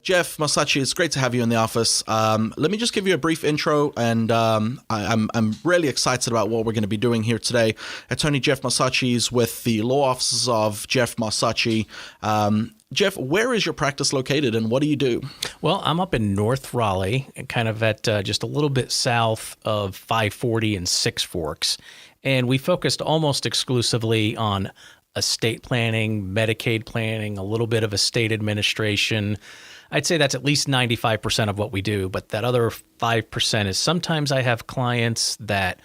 Jeff Marsocci, it's great to have you in the office. Let me just give you a brief intro, and I'm really excited about what we're going to be doing here today. Attorney Jeff Marsocci is with the law offices of Jeff Marsocci. Jeff, where is your practice located, and what do you do? Well, I'm up in North Raleigh, kind of at just a little bit south of 540 and Six Forks, and we focused almost exclusively on estate planning, Medicaid planning, a little bit of estate administration. I'd say that's at least 95% of what we do, but that other 5% is sometimes I have clients that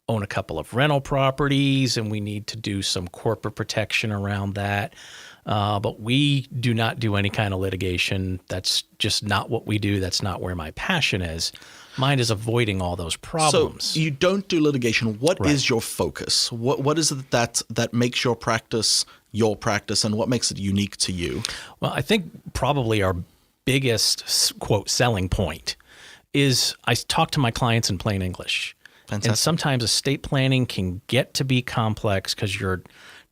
own a couple of rental properties and we need to do some corporate protection around that. But we do not do any kind of litigation. That's just not what we do. That's not where my passion is. Mine is avoiding all those problems. So you don't do litigation. What is your focus? What is it that makes your practice, and what makes it unique to you? Well, I think probably our biggest, quote, selling point is I talk to my clients in plain English. Fantastic. And sometimes estate planning can get to be complex because you're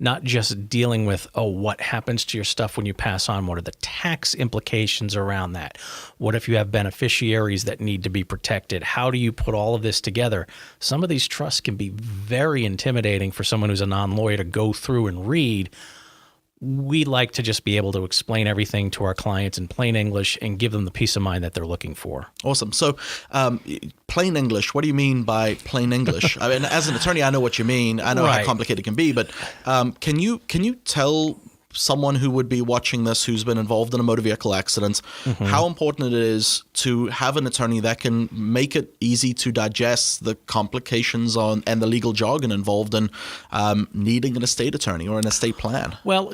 not just dealing with, what happens to your stuff when you pass on? What are the tax implications around that? What if you have beneficiaries that need to be protected? How do you put all of this together? Some of these trusts can be very intimidating for someone who's a non-lawyer to go through and read. We like to just be able to explain everything to our clients in plain English and give them the peace of mind that they're looking for. Awesome. So plain English, what do you mean by plain English? I mean, as an attorney, I know what you mean. I know how complicated it can be, but can you tell someone who would be watching this who's been involved in a motor vehicle accident, how important it is to have an attorney that can make it easy to digest the complications and the legal jargon involved in needing an estate attorney or an estate plan? Well,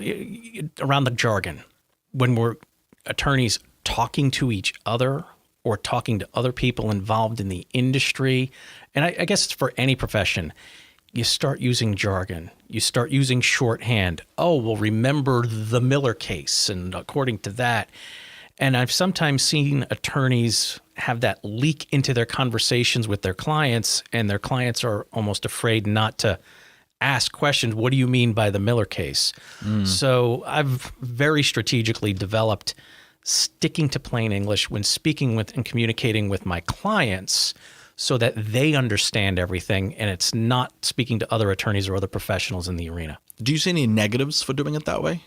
around the jargon, when we're attorneys talking to each other or talking to other people involved in the industry, and I guess it's for any profession, you start using jargon. You start using shorthand. Remember the Miller case, and according to that. And I've sometimes seen attorneys have that leak into their conversations with their clients, and their clients are almost afraid not to ask questions. What do you mean by the Miller case? So I've very strategically developed sticking to plain English when speaking with and communicating with my clients, so that they understand everything and it's not speaking to other attorneys or other professionals in the arena. Do you see any negatives for doing it that way?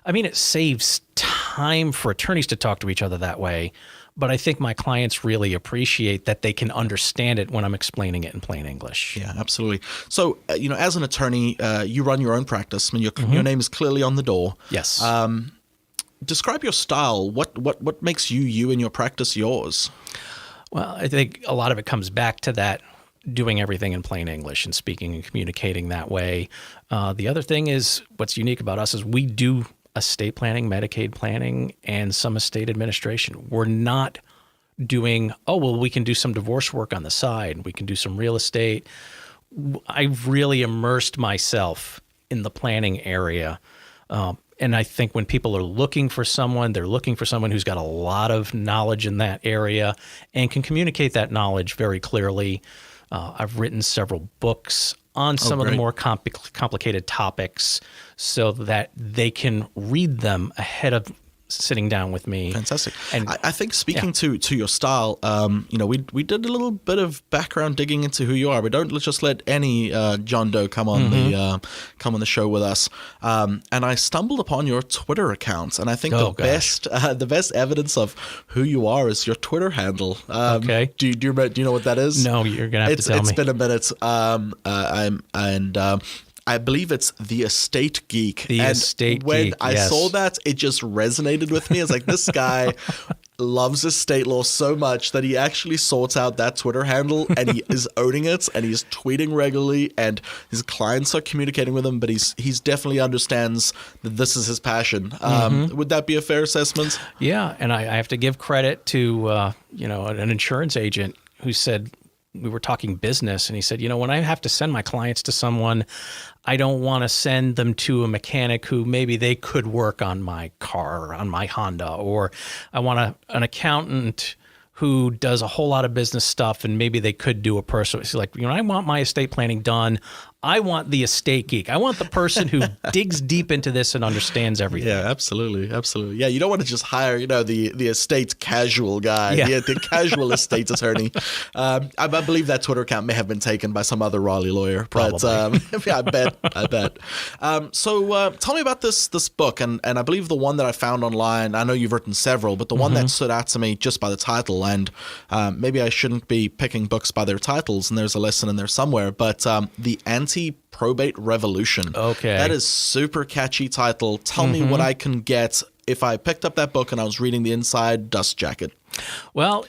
I mean, it saves time for attorneys to talk to each other that way, but I think my clients really appreciate that they can understand it when I'm explaining it in plain English. Yeah, absolutely. So, as an attorney, you run your own practice. I mean, your name is clearly on the door. Yes. Describe your style. What makes you and your practice yours? Well, I think a lot of it comes back to that, doing everything in plain English and speaking and communicating that way. The other thing is, what's unique about us is we do estate planning, Medicaid planning, and some estate administration. We're not doing, we can do some divorce work on the side. We can do some real estate. I've really immersed myself in the planning area. And I think when people are looking for someone, they're looking for someone who's got a lot of knowledge in that area and can communicate that knowledge very clearly. I've written several books on some of the more complicated topics so that they can read them ahead of sitting down with me. Fantastic. And I think speaking to your style, we did a little bit of background digging into who you are. We don't just let any John Doe come on the show with us. And I stumbled upon your Twitter account, and I think the best evidence of who you are is your Twitter handle. Okay. Do you know what that is? No, you're gonna have to tell me. It's been a minute. I believe it's The Estate Geek. When I saw that, it just resonated with me. It's like, this guy loves estate law so much that he actually sorts out that Twitter handle and he is owning it and he's tweeting regularly and his clients are communicating with him, but he's definitely understands that this is his passion. Would that be a fair assessment? Yeah, and I have to give credit to an insurance agent who said, we were talking business, and he said, when I have to send my clients to someone, I don't want to send them to a mechanic who maybe they could work on my car, on my Honda, or I want an accountant who does a whole lot of business stuff and maybe they could do a personal. It's like, I want my estate planning done I want the estate geek. I want the person who digs deep into this and understands everything. Yeah, absolutely. Absolutely. Yeah, you don't want to just hire, the estate casual guy, the casual estate attorney. I believe that Twitter account may have been taken by some other Raleigh lawyer. Probably. But yeah, I bet. So tell me about this book. And I believe the one that I found online, I know you've written several, but the one that stood out to me just by the title, and maybe I shouldn't be picking books by their titles, and there's a lesson in there somewhere, but The Anti-Probate Revolution. Okay. That is super catchy title. Tell me what I can get if I picked up that book and I was reading the inside dust jacket. Well,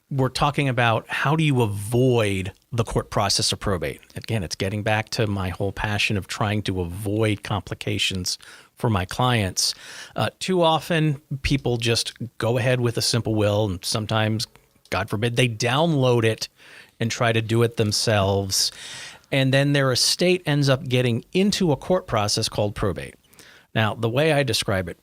we're talking about how do you avoid the court process of probate. Again, it's getting back to my whole passion of trying to avoid complications for my clients. Too often, people just go ahead with a simple will, and sometimes, God forbid, they download it and try to do it themselves. And then their estate ends up getting into a court process called probate. Now, the way I describe it,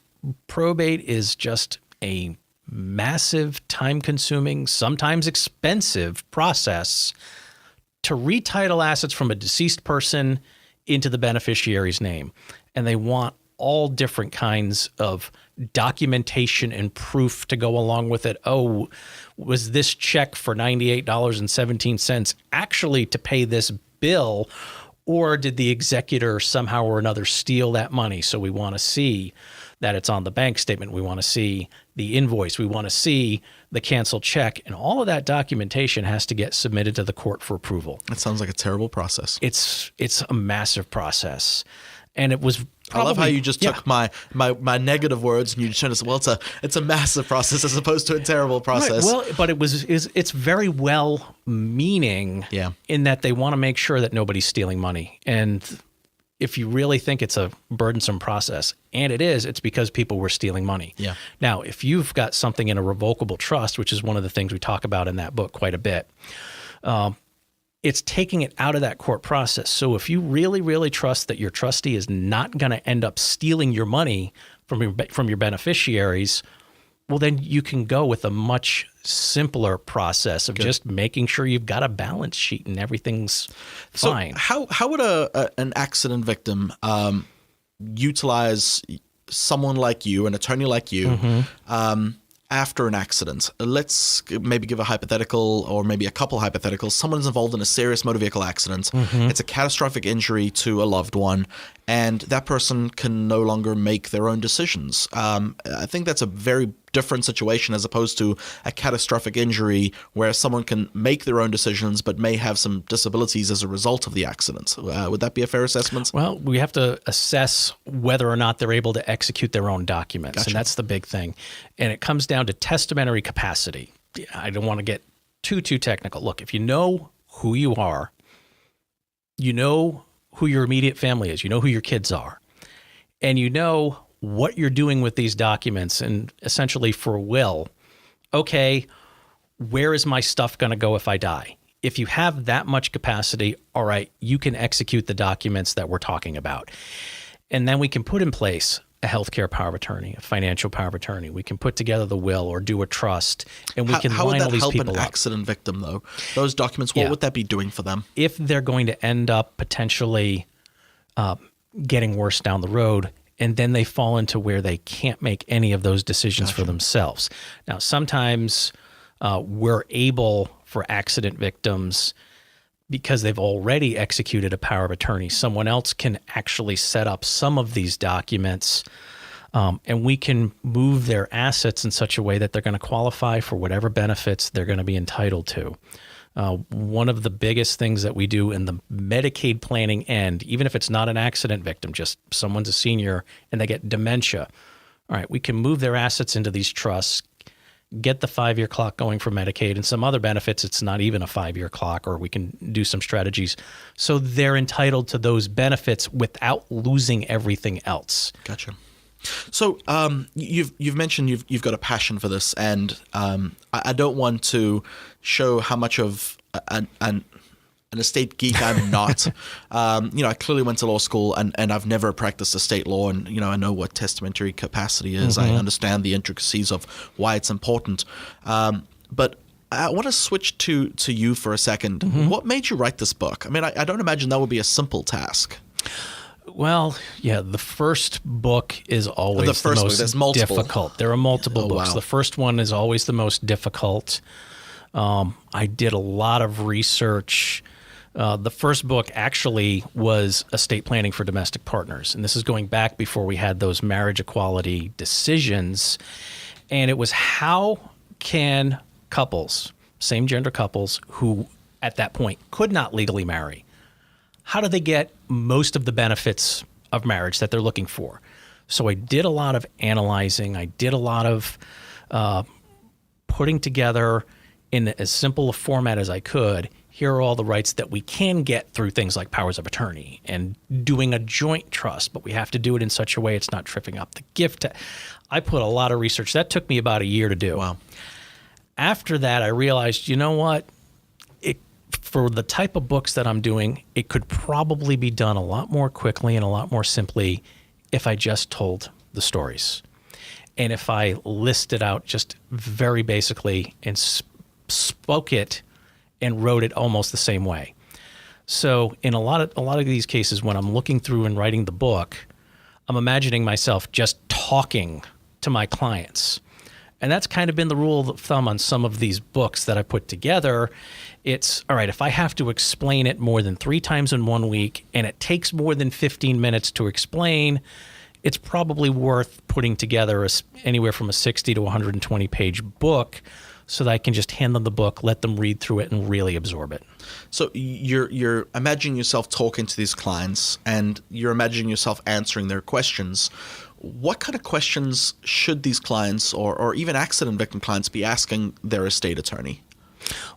probate is just a massive, time-consuming, sometimes expensive process to retitle assets from a deceased person into the beneficiary's name. And they want all different kinds of documentation and proof to go along with it. Oh, was this check for $98.17 actually to pay this bill, or did the executor somehow or another steal that money? So we want to see that it's on the bank statement. We want to see the invoice. We want to see the canceled check. And all of that documentation has to get submitted to the court for approval. That sounds like a terrible process. It's a massive process. And it was probably, I love how you just took my negative words and you just turned to say, well, it's a massive process as opposed to a terrible process. Right. Well, but it's very well meaning in that they want to make sure that nobody's stealing money. And if you really think it's a burdensome process, and it is, it's because people were stealing money. Yeah. Now, if you've got something in a revocable trust, which is one of the things we talk about in that book quite a bit, it's taking it out of that court process. So if you really, really trust that your trustee is not going to end up stealing your money from your beneficiaries, well, then you can go with a much simpler process of just making sure you've got a balance sheet and everything's fine. So how would an accident victim utilize someone like you, an attorney like you, after an accident? Let's maybe give a hypothetical, or maybe a couple hypotheticals. Someone's involved in a serious motor vehicle accident. It's a catastrophic injury to a loved one, and that person can no longer make their own decisions. I think that's a very different situation as opposed to a catastrophic injury where someone can make their own decisions but may have some disabilities as a result of the accident. Would that be a fair assessment? Well, we have to assess whether or not they're able to execute their own documents. Gotcha. And that's the big thing. And it comes down to testamentary capacity. I don't want to get too technical. Look, if you know who you are, you know who your immediate family is, you know who your kids are, and you know what you're doing with these documents, and essentially for a will, okay, where is my stuff going to go if I die? If you have that much capacity, all right, you can execute the documents that we're talking about. And then we can put in place a healthcare power of attorney, a financial power of attorney. We can put together the will or do a trust, and we can line all these people up. How would that help an accident victim, though? Those documents, what would that be doing for them? If they're going to end up potentially getting worse down the road, and then they fall into where they can't make any of those decisions for themselves. Now, sometimes we're able for accident victims, because they've already executed a power of attorney, someone else can actually set up some of these documents, and we can move their assets in such a way that they're going to qualify for whatever benefits they're going to be entitled to. One of the biggest things that we do in the Medicaid planning end, even if it's not an accident victim, just someone's a senior and they get dementia, all right, we can move their assets into these trusts, get the 5-year clock going for Medicaid, and some other benefits, it's not even a 5-year clock, or we can do some strategies so they're entitled to those benefits without losing everything else. Gotcha. So you've mentioned you've got a passion for this, and I don't want to show how much of an estate geek I'm not. I clearly went to law school, and I've never practiced estate law, and I know what testamentary capacity is. I understand the intricacies of why it's important, but I want to switch to you for a second. Mm-hmm. What made you write this book? I mean, I don't imagine that would be a simple task. Well, yeah, the first book is always the most difficult. There are multiple books. Wow. The first one is always the most difficult. I did a lot of research. The first book actually was estate planning for domestic partners. And this is going back before we had those marriage equality decisions. And it was how can couples, same gender couples, who at that point could not legally marry, how do they get most of the benefits of marriage that they're looking for? So I did a lot of analyzing. I did a lot of putting together in as simple a format as I could. Here are all the rights that we can get through things like powers of attorney and doing a joint trust, but we have to do it in such a way it's not tripping up the gift. I put a lot of research. That took me about a year to do. Wow. After that, I realized, you know what? For the type of books that I'm doing, it could probably be done a lot more quickly and a lot more simply if I just told the stories. And if I listed out just very basically and spoke it and wrote it almost the same way. So in a lot of these cases, when I'm looking through and writing the book, I'm imagining myself just talking to my clients. And that's kind of been the rule of thumb on some of these books that I put together. It's, all right, if I have to explain it more than 3 times in 1 week and it takes more than 15 minutes to explain, it's probably worth putting together anywhere from a 60 to 120 page book so that I can just hand them the book, let them read through it, and really absorb it. So you're imagining yourself talking to these clients, and you're imagining yourself answering their questions. What kind of questions should these clients or even accident victim clients be asking their estate attorney?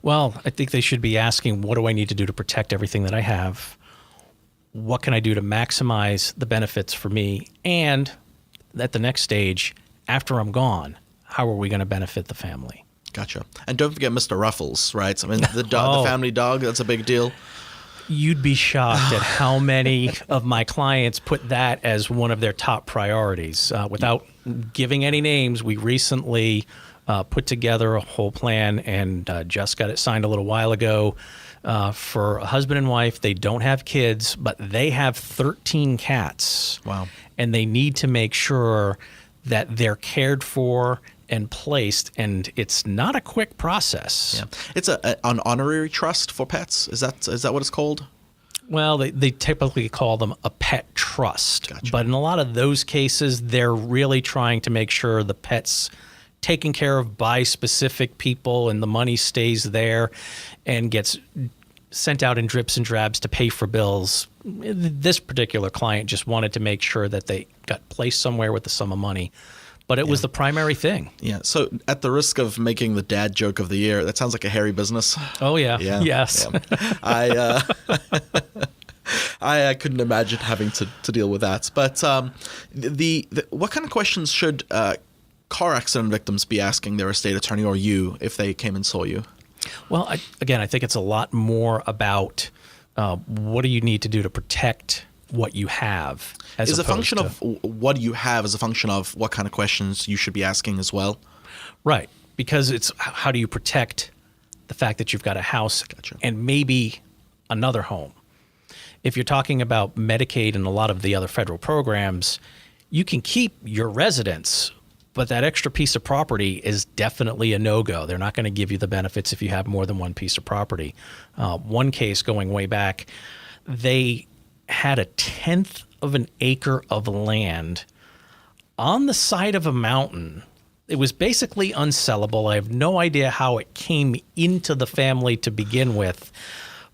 Well, I think they should be asking, what do I need to do to protect everything that I have? What can I do to maximize the benefits for me? And at the next stage, after I'm gone, how are we going to benefit the family? Gotcha. And don't forget Mr. Ruffles, right? I mean, the family dog, that's a big deal. You'd be shocked at how many of my clients put that as one of their top priorities. Without giving any names, we recently put together a whole plan and just got it signed a little while ago for a husband and wife. They don't have kids, but they have 13 cats. Wow. And they need to make sure that they're cared for and placed, and it's not a quick process. Yeah, it's an honorary trust for pets. Is that what it's called? Well, they typically call them a pet trust. Gotcha. But in a lot of those cases, they're really trying to make sure the pet's taken care of by specific people and the money stays there and gets sent out in drips and drabs to pay for bills. This particular client just wanted to make sure that they got placed somewhere with the sum of money. But it was the primary thing. Yeah. So at the risk of making the dad joke of the year, that sounds like a hairy business. Oh, yeah. Yes. Yeah. I couldn't imagine having to deal with that. But what kind of questions should car accident victims be asking their estate attorney or you if they came and saw you? Well, I think it's a lot more about what do you need to do to protect what you have. Is a function of what you have is a function of what kind of questions you should be asking as well? Right. Because it's how do you protect the fact that you've got a house and maybe another home. If you're talking about Medicaid and a lot of the other federal programs, you can keep your residence, but that extra piece of property is definitely a no-go. They're not going to give you the benefits if you have more than one piece of property. One case going way back, they had 1/10 of an acre of land on the side of a mountain. It was basically unsellable. I have no idea how it came into the family to begin with,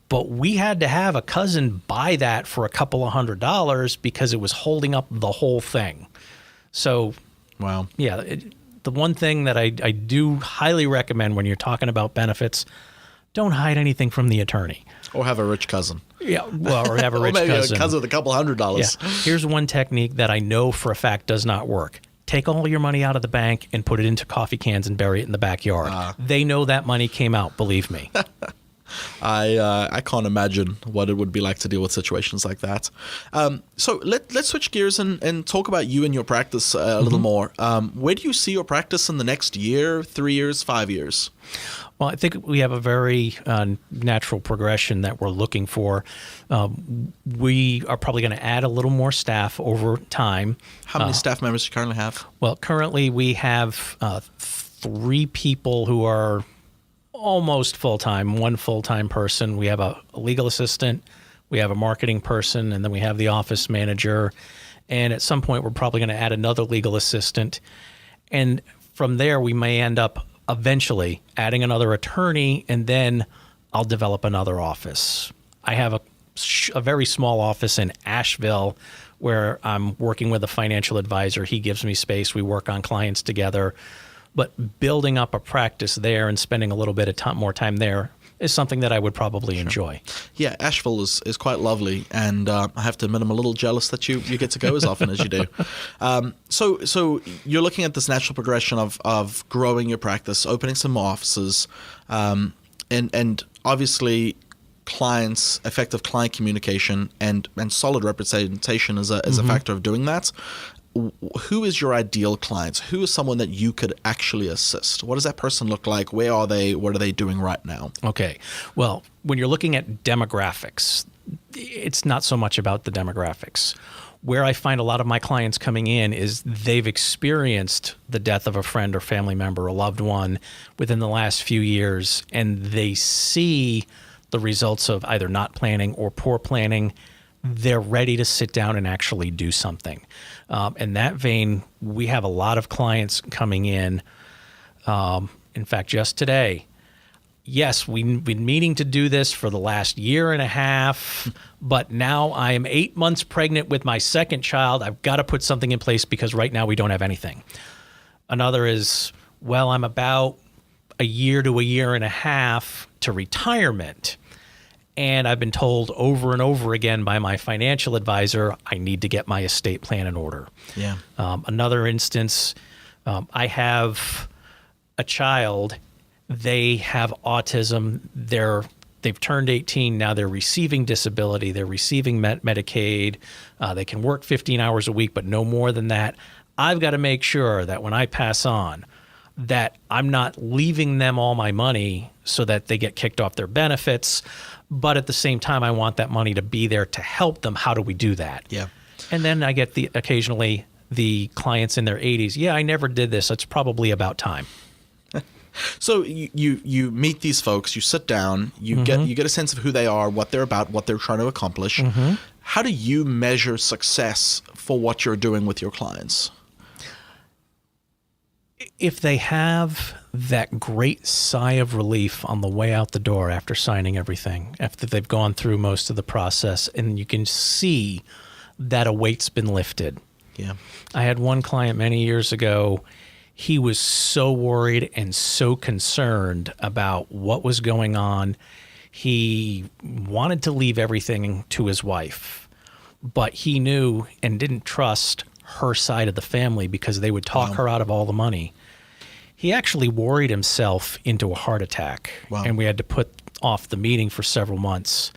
but we had to have a cousin buy that for a couple of $100s because it was holding up the whole thing. So, wow. Yeah, the one thing that I do highly recommend when you're talking about benefits, don't hide anything from the attorney. Or have a rich cousin. Yeah, well, or have a rich or maybe cousin. a cousin with a couple $100s. Yeah. Here's one technique that I know for a fact does not work. Take all your money out of the bank and put it into coffee cans and bury it in the backyard. They know that money came out, believe me. I can't imagine what it would be like to deal with situations like that. So let's switch gears and talk about you and your practice a little more. Where do you see your practice in the next year, 3 years, 5 years? Well, I think we have a very natural progression that we're looking for. We are probably going to add a little more staff over time. How many staff members do you currently have? Well, currently we have 3 people who are almost full-time, 1 full-time person. We have a legal assistant, we have a marketing person, and then we have the office manager. And at some point, we're probably going to add another legal assistant. And from there, we may end up eventually adding another attorney, and then I'll develop another office. I have a very small office in Asheville where I'm working with a financial advisor. He gives me space. We work on clients together. But building up a practice there and spending a little bit of more time there is something that I would probably enjoy. Yeah, Asheville is quite lovely, and I have to admit I'm a little jealous that you get to go as often as you do. So you're looking at this natural progression of growing your practice, opening some more offices, and obviously clients, effective client communication, and solid representation is a factor of doing that. Who is your ideal client? Who is someone that you could actually assist? What does that person look like? Where are they? What are they doing right now? Okay. Well, when you're looking at demographics, it's not so much about the demographics. Where I find a lot of my clients coming in is they've experienced the death of a friend or family member, a loved one within the last few years, and they see the results of either not planning or poor planning. They're ready to sit down and actually do something. In that vein, we have a lot of clients coming in. In fact, just today, yes, we've been meaning to do this for the last year and a half, but now I am 8 months pregnant with my second child. I've got to put something in place because right now we don't have anything. Another is, well, I'm about a year to a year and a half to retirement. And I've been told over and over again by my financial advisor, I need to get my estate plan in order. Yeah. Another instance, I have a child. They have autism. They've turned 18 now. They're receiving disability. They're receiving Medicaid. They can work 15 hours a week, but no more than that. I've got to make sure that when I pass on, that I'm not leaving them all my money so that they get kicked off their benefits. But at the same time, I want that money to be there to help them. How do we do that? Yeah. And then I get occasionally the clients in their 80s. Yeah, I never did this. It's probably about time. So you meet these folks, you sit down, you get a sense of who they are, what they're about, what they're trying to accomplish. How do you measure success for what you're doing with your clients? If they have that great sigh of relief on the way out the door after signing everything, after they've gone through most of the process, and you can see that a weight's been lifted. Yeah. I had one client many years ago. He was so worried and so concerned about what was going on. He wanted to leave everything to his wife, but he knew and didn't trust her side of the family because they would talk her out of all the money. He actually worried himself into a heart attack, and we had to put off the meeting for several months.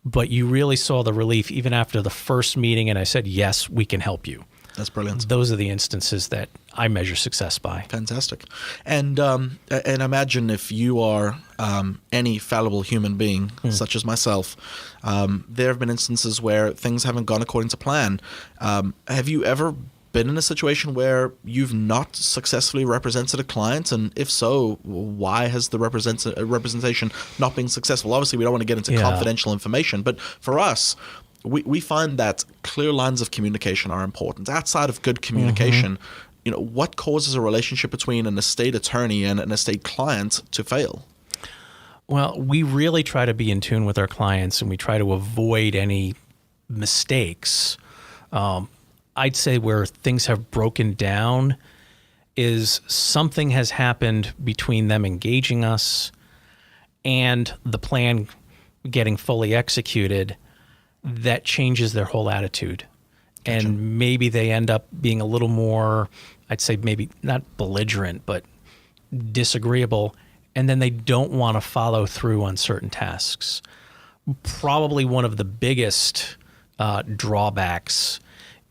But you really saw the relief even after the first meeting, and I said, yes, we can help you. That's brilliant. Those are the instances that I measure success by. Fantastic. And imagine if you are any fallible human being, such as myself, there have been instances where things haven't gone according to plan. Have you ever been in a situation where you've not successfully represented a client? And if so, why has the representation not been successful? Obviously, we don't want to get into confidential information, but for us, we find that clear lines of communication are important. Outside of good communication, what causes a relationship between an estate attorney and an estate client to fail? Well, we really try to be in tune with our clients, and we try to avoid any mistakes. I'd say where things have broken down is something has happened between them engaging us and the plan getting fully executed that changes their whole attitude. Gotcha. And maybe they end up being a little more, I'd say maybe not belligerent, but disagreeable. and then they don't want to follow through on certain tasks. Probably one of the biggest drawbacks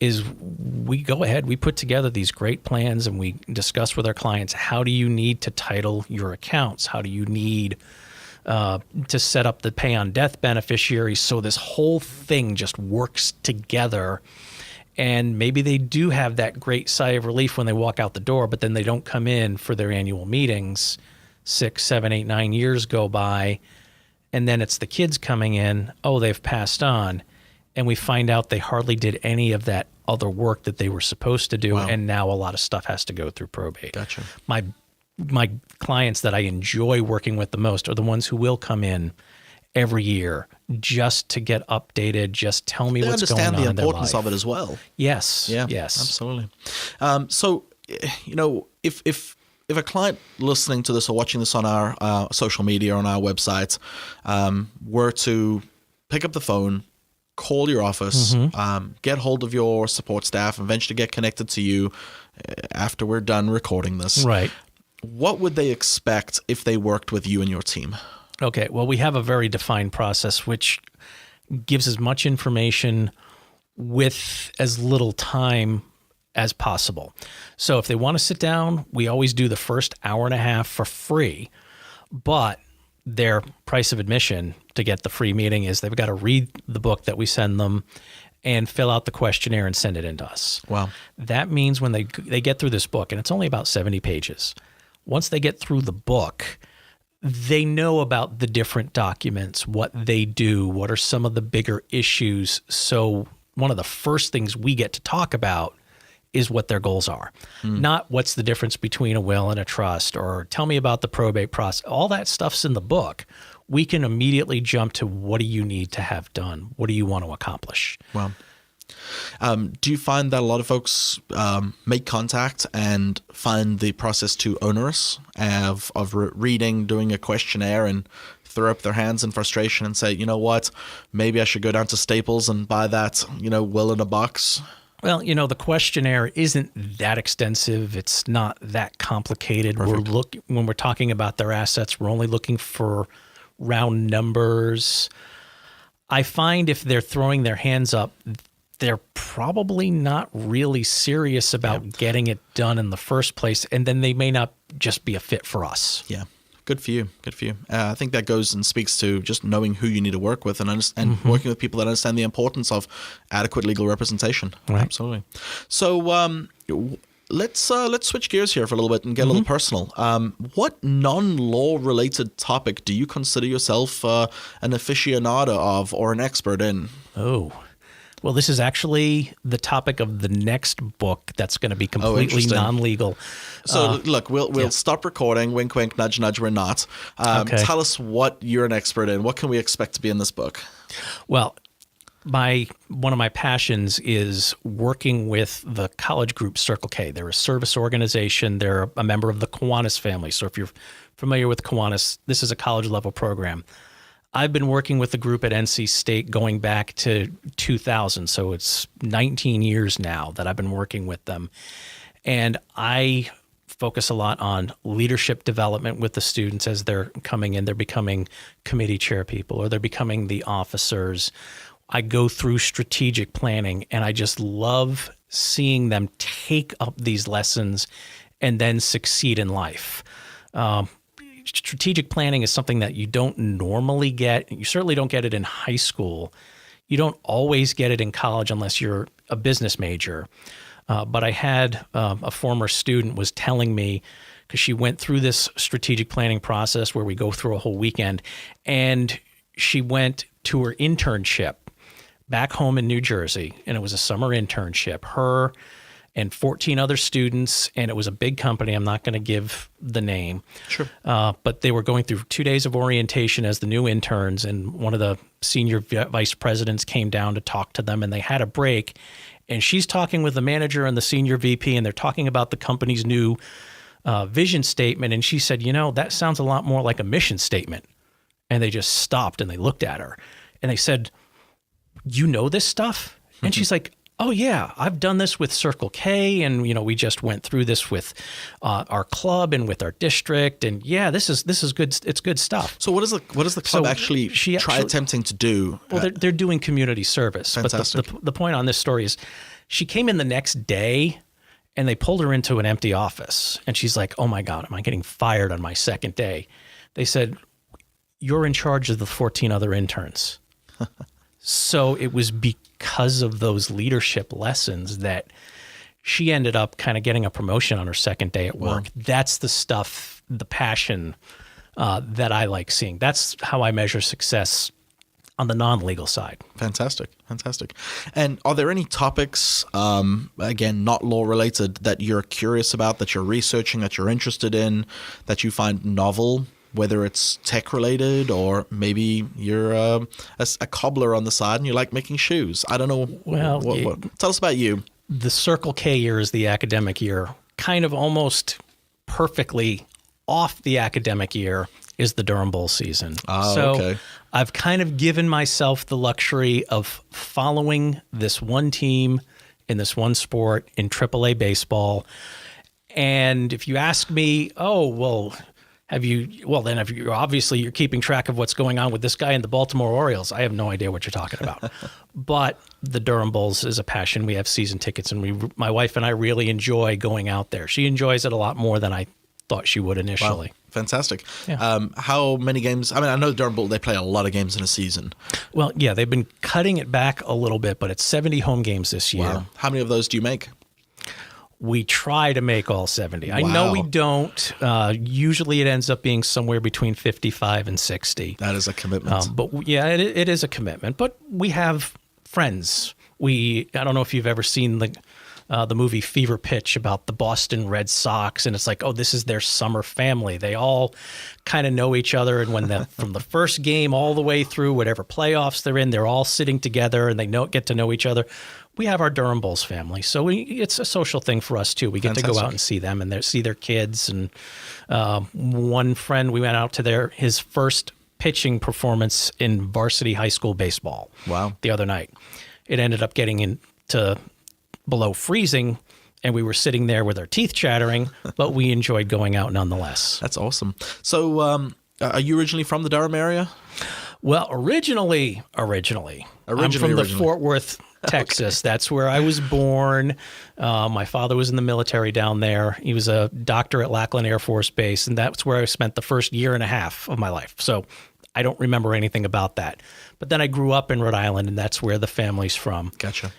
is we go ahead, we put together these great plans and we discuss with our clients, how do you need to title your accounts? How do you need to set up the pay on death beneficiaries so this whole thing just works together? And maybe they do have that great sigh of relief when they walk out the door, but then they don't come in for their annual meetings. 6, 7, 8, 9 years go by, and then it's the kids coming in, oh, they've passed on. And we find out they hardly did any of that other work that they were supposed to do. Wow. And now a lot of stuff has to go through probate. Gotcha. My clients that I enjoy working with the most are the ones who will come in every year just to get updated, just tell me what's going on in their life. They understand the importance of it as well. Yes. Yeah, yes. Absolutely. So, if a client listening to this or watching this on our social media, on our website, were to pick up the phone, call your office, get hold of your support staff, and eventually get connected to you after we're done recording this. Right. What would they expect if they worked with you and your team? Okay. Well, we have a very defined process which gives as much information with as little time as possible. So if they want to sit down, we always do the first hour and a half for free, but their price of admission to get the free meeting is they've got to read the book that we send them and fill out the questionnaire and send it in to us. Wow. That means when they get through this book, and it's only about 70 pages, once they get through the book, they know about the different documents, what they do, what are some of the bigger issues. So one of the first things we get to talk about is what their goals are, not what's the difference between a will and a trust, or tell me about the probate process. All that stuff's in the book. We can immediately jump to what do you need to have done? What do you want to accomplish? Wow. Do you find that a lot of folks make contact and find the process too onerous of reading, doing a questionnaire, and throw up their hands in frustration and say, you know what, maybe I should go down to Staples and buy that, will in a box? Well, the questionnaire isn't that extensive. It's not that complicated. Perfect. When we're talking about their assets, we're only looking for round numbers. I find if they're throwing their hands up, they're probably not really serious about getting it done in the first place, and then they may not just be a fit for us. Yeah. Good for you. Good for you. I think that goes and speaks to just knowing who you need to work with and working with people that understand the importance of adequate legal representation. Right. Absolutely. So let's switch gears here for a little bit and get a little personal. What non-law related topic do you consider yourself an aficionado of or an expert in? Oh. Well, this is actually the topic of the next book that's going to be completely non-legal. So look, we'll stop recording. Wink, wink, nudge, nudge. We're not. Okay. Tell us what you're an expert in. What can we expect to be in this book? Well, one of my passions is working with the college group Circle K. They're a service organization. They're a member of the Kiwanis family. So if you're familiar with Kiwanis, this is a college level program. I've been working with the group at NC State going back to 2000, so it's 19 years now that I've been working with them. And I focus a lot on leadership development with the students as they're coming in. They're becoming committee chair people or they're becoming the officers. I go through strategic planning, and I just love seeing them take up these lessons and then succeed in life. Strategic planning is something that you don't normally get. You certainly don't get it in high school. You don't always get it in college unless you're a business major. But I had a former student was telling me, because she went through this strategic planning process where we go through a whole weekend, and she went to her internship back home in New Jersey, and it was a summer internship. Her and 14 other students, and it was a big company. I'm not going to give the name. Sure. But they were going through 2 days of orientation as the new interns, and one of the senior vice presidents came down to talk to them, and they had a break. And she's talking with the manager and the senior VP, and they're talking about the company's new vision statement. And she said, that sounds a lot more like a mission statement. And they just stopped, and they looked at her, and they said, you know this stuff? And she's like, Oh yeah, I've done this with Circle K, and we just went through this with our club and with our district, and yeah, this is good. It's good stuff. So what does the club actually try attempting to do? Well, they're doing community service. Fantastic. But the point on this story is, she came in the next day, and they pulled her into an empty office, and she's like, "Oh my God, am I getting fired on my second day?" They said, "You're in charge of the 14 other interns." So it was because of those leadership lessons that she ended up kind of getting a promotion on her second day at work. Wow. That's the stuff, the passion that I like seeing. That's how I measure success on the non-legal side. Fantastic. And are there any topics, again, not law related, that you're curious about, that you're researching, that you're interested in, that you find novel? Whether it's tech related, or maybe you're a cobbler on the side and you like making shoes. I don't know. Well, tell us about you. The Circle K year is the academic year. Kind of almost perfectly off the academic year is the Durham Bowl season. Oh, so okay. I've kind of given myself the luxury of following this one team in this one sport in AAA baseball. And if you ask me, obviously you're keeping track of what's going on with this guy in the Baltimore Orioles. I have no idea what you're talking about. But the Durham Bulls is a passion. We have season tickets, and my wife and I really enjoy going out there. She enjoys it a lot more than I thought she would initially. Wow. Fantastic. Yeah. How many games? I mean, I know the Durham Bulls, they play a lot of games in a season. Well, yeah, they've been cutting it back a little bit, but it's 70 home games this year. Wow. How many of those do you make? We try to make all 70. Wow. I know we don't. Usually it ends up being somewhere between 55 and 60. That is a commitment. But yeah, it is a commitment. But we have friends. I don't know if you've ever seen the movie Fever Pitch about the Boston Red Sox, and it's like, oh, this is their summer family. They all kind of know each other, and from the first game all the way through whatever playoffs they're in, they're all sitting together and they get to know each other. We have our Durham Bulls family, so it's a social thing for us too. We get Fantastic. to go out and see them and see their kids. And one friend, we went out to his first pitching performance in varsity high school baseball. Wow. The other night, it ended up getting into below freezing, and we were sitting there with our teeth chattering, but we enjoyed going out nonetheless. That's awesome. So, are you originally from the Durham area? Well, originally, I'm from the Fort Worth, Texas. Okay. That's where I was born. My father was in the military down there. He was a doctor at Lackland Air Force Base, and that's where I spent the first year and a half of my life. So I don't remember anything about that. But then I grew up in Rhode Island, and that's where the family's from. Gotcha.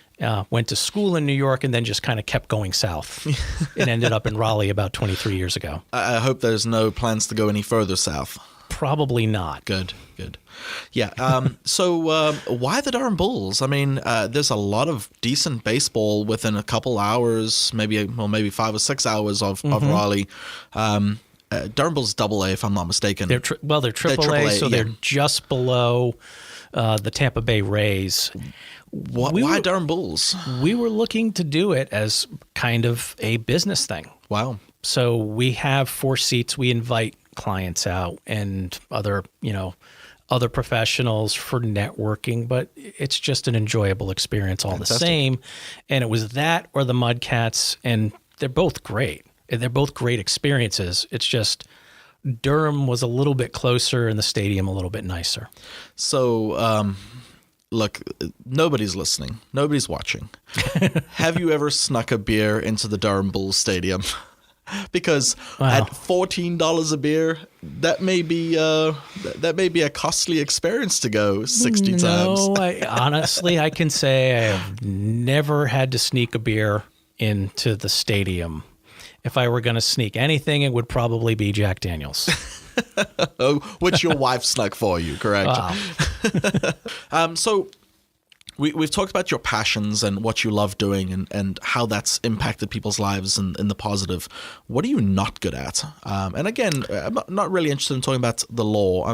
Went to school in New York, and then just kind of kept going south and ended up in Raleigh about 23 years ago. I hope there's no plans to go any further south. Probably not. Good. Yeah. So why the Durham Bulls? I mean, there's a lot of decent baseball within a couple hours, maybe 5 or 6 hours of Raleigh. Durham Bulls AA, if I'm not mistaken. They're AAA, so they're just below the Tampa Bay Rays. Why Durham Bulls? We were looking to do it as kind of a business thing. Wow. So we have 4 seats. We invite clients out and other professionals for networking, but it's just an enjoyable experience all Fantastic. The same. And it was that or the Mudcats, and they're both great. They're both great experiences. It's just Durham was a little bit closer and the stadium a little bit nicer. So, look, nobody's listening. Nobody's watching. Have you ever snuck a beer into the Durham Bulls Stadium? Because at $14 a beer, that may be a costly experience to go 60 times. No, honestly, I can say I have never had to sneak a beer into the stadium. If I were going to sneak anything, it would probably be Jack Daniels. Which your wife snuck for you, correct? Wow. So we've talked about your passions and what you love doing and how that's impacted people's lives in the positive. What are you not good at? And again, I'm not really interested in talking about the law.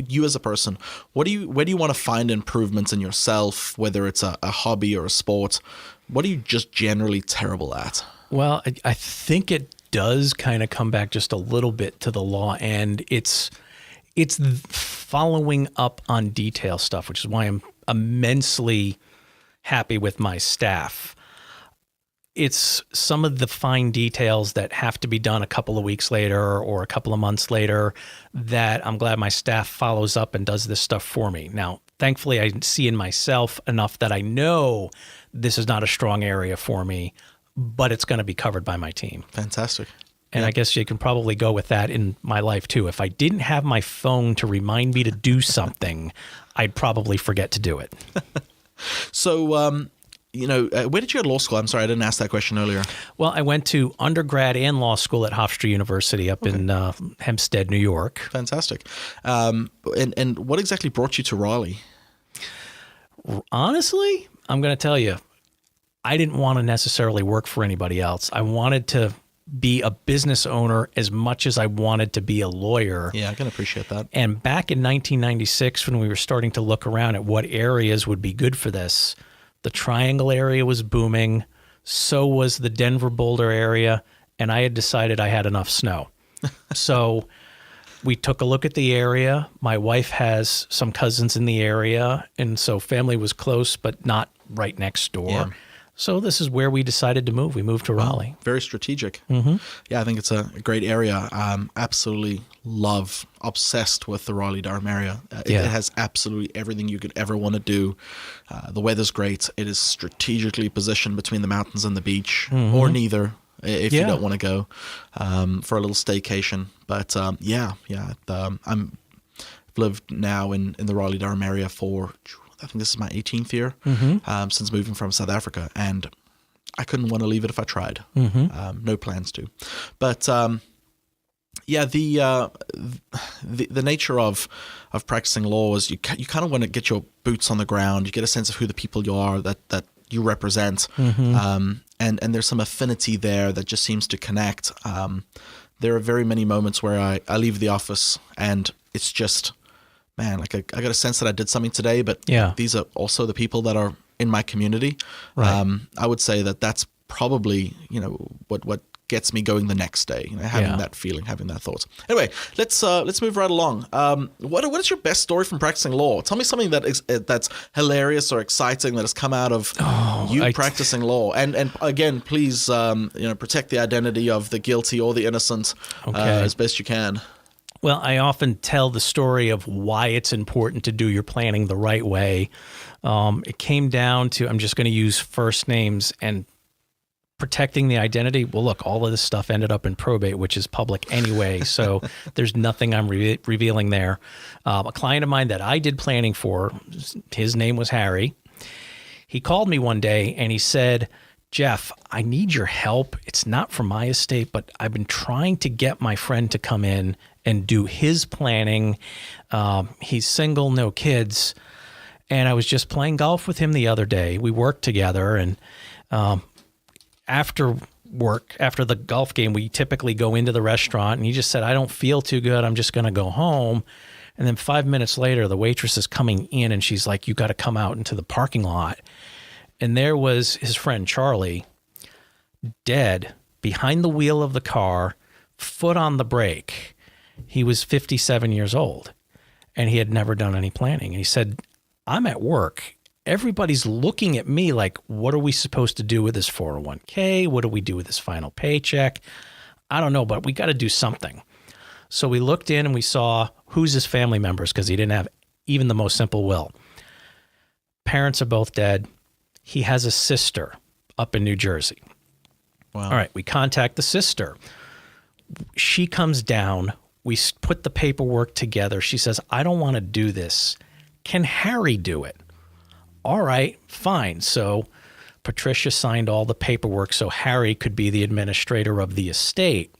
You as a person, where do you want to find improvements in yourself, whether it's a hobby or a sport? What are you just generally terrible at? Well, I think it does kind of come back just a little bit to the law, and it's following up on detail stuff, which is why I'm immensely happy with my staff. It's some of the fine details that have to be done a couple of weeks later or a couple of months later that I'm glad my staff follows up and does this stuff for me. Now, thankfully, I see in myself enough that I know this is not a strong area for me, but it's going to be covered by my team. Fantastic. And I guess you can probably go with that in my life too. If I didn't have my phone to remind me to do something, I'd probably forget to do it. So, where did you go to law school? I'm sorry, I didn't ask that question earlier. Well, I went to undergrad and law school at Hofstra University up in Hempstead, New York. Fantastic. And what exactly brought you to Raleigh? Honestly, I'm going to tell you, I didn't want to necessarily work for anybody else. I wanted to be a business owner as much as I wanted to be a lawyer. Yeah, I can appreciate that. And back in 1996, when we were starting to look around at what areas would be good for this, the Triangle area was booming. So was the Denver Boulder area. And I had decided I had enough snow. So we took a look at the area. My wife has some cousins in the area. And so family was close, but not right next door. Yeah. So this is where we decided to move. We moved to Raleigh. Very strategic. Mm-hmm. Yeah, I think it's a great area. Absolutely obsessed with the Raleigh-Durham area. It has absolutely everything you could ever want to do. The weather's great. It is strategically positioned between the mountains and the beach, or neither, if you don't want to go for a little staycation. But I've lived now in the Raleigh-Durham area for, I think this is my 18th year since moving from South Africa, and I couldn't want to leave it if I tried. No plans to. But the nature of practicing law is you kind of want to get your boots on the ground. You get a sense of who the people you are that you represent, and there's some affinity there that just seems to connect. There are very many moments where I leave the office and it's just, man, like I got a sense that I did something today, but these are also the people that are in my community. Right. I would say that's probably, what gets me going the next day, having that feeling, having that thought. Anyway, let's move right along. What is your best story from practicing law? Tell me something that's hilarious or exciting that has come out of practicing law. And again, please, protect the identity of the guilty or the innocent as best you can. Well, I often tell the story of why it's important to do your planning the right way. It came down to, I'm just going to use first names, and protecting the identity. Well, look, all of this stuff ended up in probate, which is public anyway, so there's nothing I'm revealing there. A client of mine that I did planning for, his name was Harry. He called me one day and he said, Jeff, I need your help. It's not for my estate, but I've been trying to get my friend to come in and do his planning. He's single, no kids. And I was just playing golf with him the other day. We worked together, and after work, after the golf game, we typically go into the restaurant, and he just said, I don't feel too good. I'm just going to go home. And then 5 minutes later, the waitress is coming in and she's like, you got to come out into the parking lot. And there was his friend, Charlie, dead behind the wheel of the car, foot on the brake. He was 57 years old and he had never done any planning. And he said, I'm at work. Everybody's looking at me like, what are we supposed to do with this 401k? What do we do with this final paycheck? I don't know, but we got to do something. So we looked in and we saw who's his family members, because he didn't have even the most simple will. Parents are both dead. He has a sister up in New Jersey. Wow. All right, we contact the sister. She comes down. We put the paperwork together. She says, I don't want to do this. Can Harry do it? All right, fine. So Patricia signed all the paperwork so Harry could be the administrator of the estate.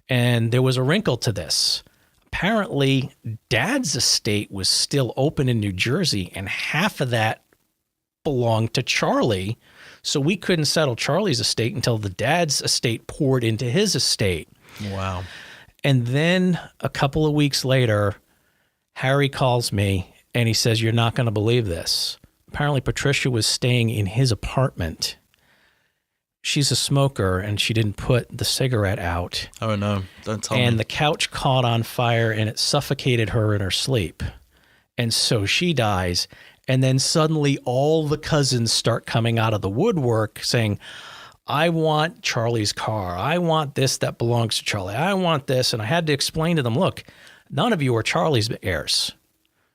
And there was a wrinkle to this. Apparently, Dad's estate was still open in New Jersey, and half of that belonged to Charlie. So we couldn't settle Charlie's estate until the Dad's estate poured into his estate. Wow. And then a couple of weeks later, Harry calls me and he says, you're not going to believe this. Apparently, Patricia was staying in his apartment. She's a smoker and she didn't put the cigarette out. Oh, no. Don't tell me. And the couch caught on fire and it suffocated her in her sleep. And so she dies. And then suddenly all the cousins start coming out of the woodwork saying, I want Charlie's car. I want this that belongs to Charlie. I want this. And I had to explain to them, look, none of you are Charlie's heirs.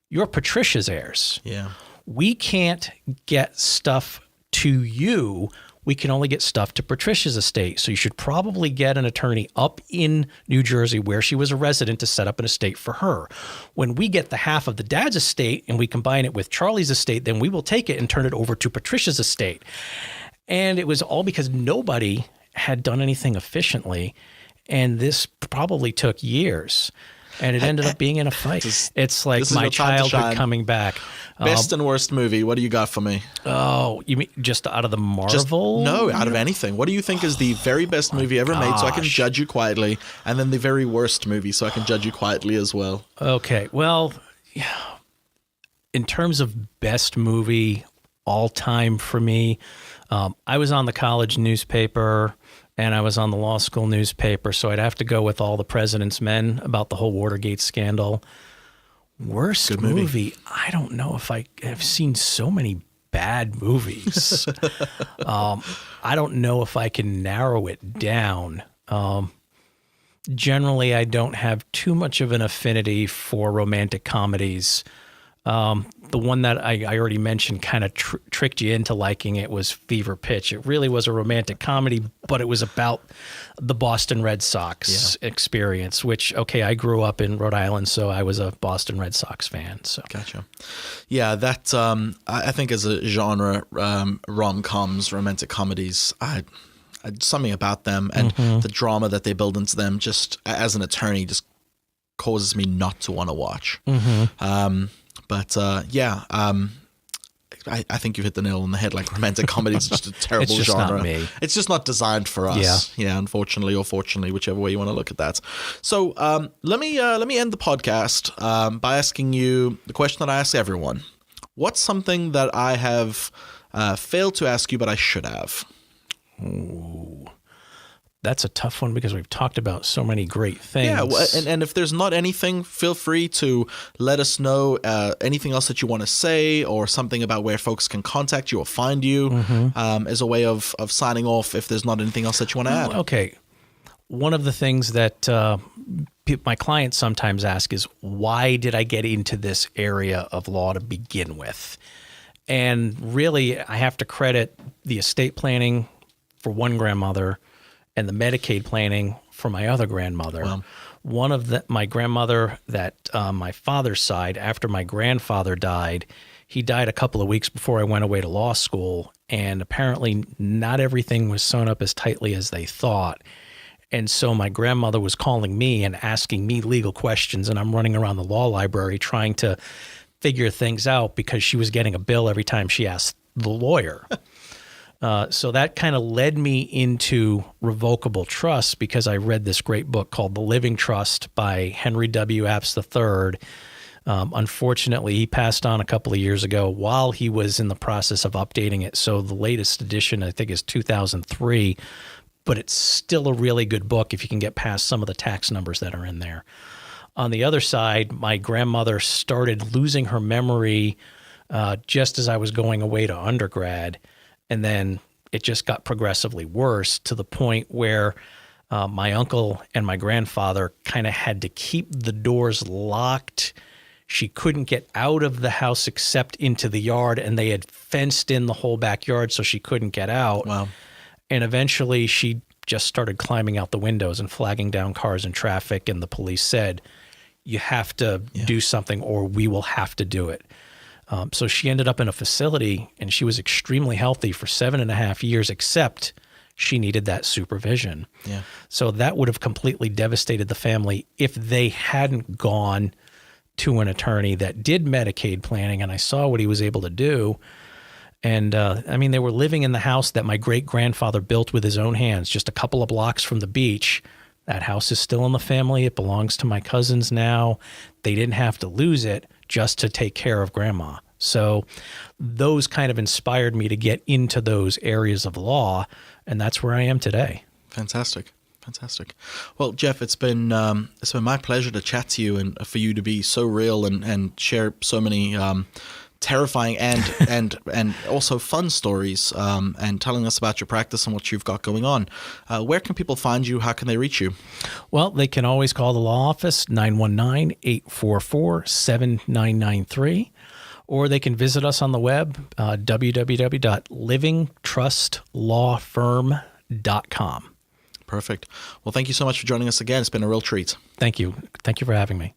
You're Patricia's heirs. Yeah. We can't get stuff to you. We can only get stuff to Patricia's estate. So you should probably get an attorney up in New Jersey where she was a resident to set up an estate for her. When we get the half of the dad's estate and we combine it with Charlie's estate, then we will take it and turn it over to Patricia's estate. And it was all because nobody had done anything efficiently. And this probably took years. And it ended up being in a fight. It's like my childhood coming back. Best and worst movie. What do you got for me? Oh, you mean just out of the Marvel? No, out of anything. What do you think is the very best movie ever made so I can judge you quietly? And then the very worst movie so I can judge you quietly as well. Okay. Well, in terms of best movie all time for me, I was on the college newspaper and I was on the law school newspaper, so I'd have to go with All the President's Men about the whole Watergate scandal. Worst movie. I don't know if I've seen so many bad movies. I don't know if I can narrow it down. Generally, I don't have too much of an affinity for romantic comedies. The one that I already mentioned kind of tricked you into liking it was Fever Pitch. It really was a romantic comedy, but it was about the Boston Red Sox experience, which, okay, I grew up in Rhode Island, so I was a Boston Red Sox fan. So Gotcha. Yeah, that I think as a genre, rom-coms, romantic comedies, something about them and the drama that they build into them just as an attorney just causes me not to want to watch. But I think you hit the nail on the head. Like romantic comedy is just a terrible it's just genre. Not me. It's just not designed for us. Yeah, unfortunately or fortunately, whichever way you want to look at that. So let me end the podcast by asking you the question that I ask everyone: what's something that I have failed to ask you, but I should have? Ooh. That's a tough one because we've talked about so many great things. Yeah, and if there's not anything, feel free to let us know anything else that you want to say or something about where folks can contact you or find you as a way of signing off if there's not anything else that you want to add. Okay. One of the things that my clients sometimes ask is, why did I get into this area of law to begin with? And really, I have to credit the estate planning for one grandmother and the Medicaid planning for my other grandmother. Wow. One of my grandmother that my father's side, after my grandfather died, he died a couple of weeks before I went away to law school, and apparently not everything was sewn up as tightly as they thought. And so my grandmother was calling me and asking me legal questions, and I'm running around the law library trying to figure things out because she was getting a bill every time she asked the lawyer. So that kind of led me into revocable trust because I read this great book called The Living Trust by Henry W. Apps III. Unfortunately, he passed on a couple of years ago while he was in the process of updating it. So the latest edition, I think, is 2003, but it's still a really good book if you can get past some of the tax numbers that are in there. On the other side, my grandmother started losing her memory just as I was going away to undergrad. And then it just got progressively worse to the point where my uncle and my grandfather kind of had to keep the doors locked. She couldn't get out of the house except into the yard, and they had fenced in the whole backyard so she couldn't get out. Wow. And eventually she just started climbing out the windows and flagging down cars in traffic, and the police said, you have to do something or we will have to do it. So she ended up in a facility, and she was extremely healthy for 7.5 years, except she needed that supervision. Yeah. So that would have completely devastated the family if they hadn't gone to an attorney that did Medicaid planning, and I saw what he was able to do. And I mean, they were living in the house that my great-grandfather built with his own hands, just a couple of blocks from the beach. That house is still in the family. It belongs to my cousins now. They didn't have to lose it just to take care of grandma. So those kind of inspired me to get into those areas of law, and that's where I am today. Fantastic. Well, Jeff, it's been my pleasure to chat to you and for you to be so real and share so many terrifying and also fun stories, and telling us about your practice and what you've got going on. Where can people find you? How can they reach you? Well, they can always call the law office, 919-844-7993, or they can visit us on the web, www.livingtrustlawfirm.com. Perfect. Well, thank you so much for joining us again. It's been a real treat. Thank you. Thank you for having me.